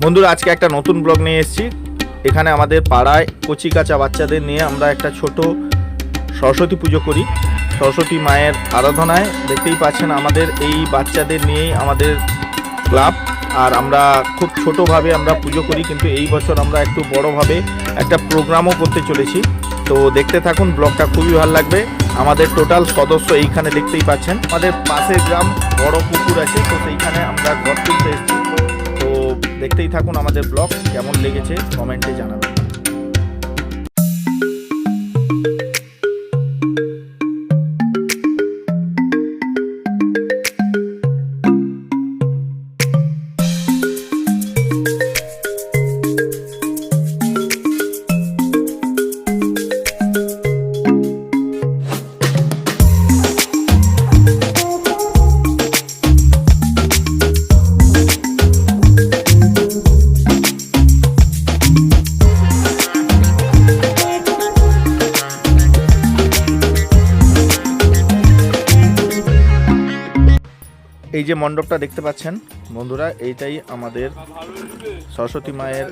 বন্ধুরা, আজকে একটা নতুন ব্লগ নিয়ে এসেছি। এখানে আমাদের পাড়ায় কচি কাঁচা বাচ্চাদের নিয়ে আমরা একটা ছোট সরস্বতী পুজো করি। সরস্বতী মায়ের আরাধনায় দেখতেই পাচ্ছেন আমাদের এই বাচ্চাদের নিয়েই আমাদের ক্লাব। আর আমরা খুব ছোটোভাবে আমরা পুজো করি, কিন্তু এই বছর আমরা একটু বড়োভাবে একটা প্রোগ্রামও করতে চলেছি। তো দেখতে থাকুন, ব্লগটা খুবই ভালো লাগবে। আমাদের টোটাল সদস্য এইখানে দেখতেই পাচ্ছেন। আমাদের পাশের গ্রাম বড় পুকুর আছে, তো সেইখানে আমরা ঘর তুলতে এসেছি। তো দেখতেই থাকুন, আমাদের ব্লগ কেমন লেগেছে কমেন্টে জানাবেন। এই যে মণ্ডপটা দেখতে পাচ্ছেন বন্ধুরা, এইটাই আমাদের সরস্বতী মায়ের।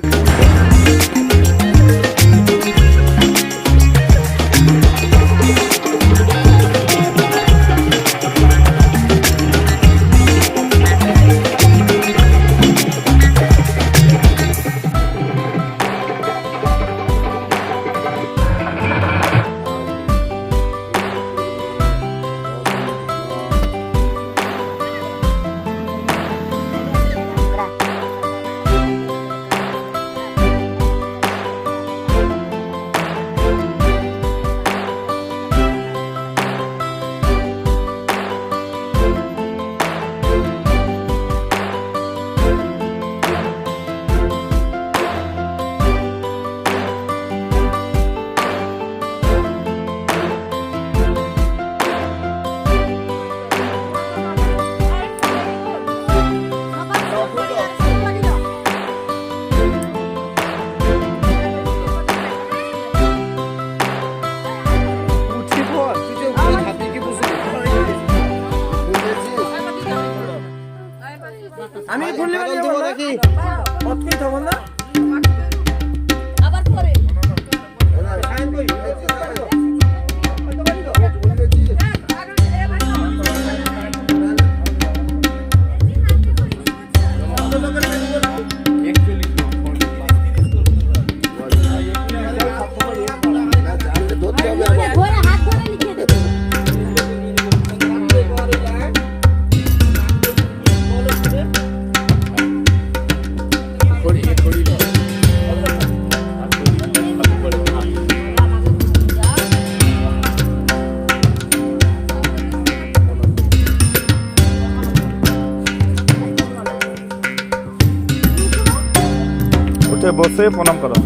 আমি ভুলে গেছি নাকি অতই থামো না আবার পরে বসে প্রণাম করো।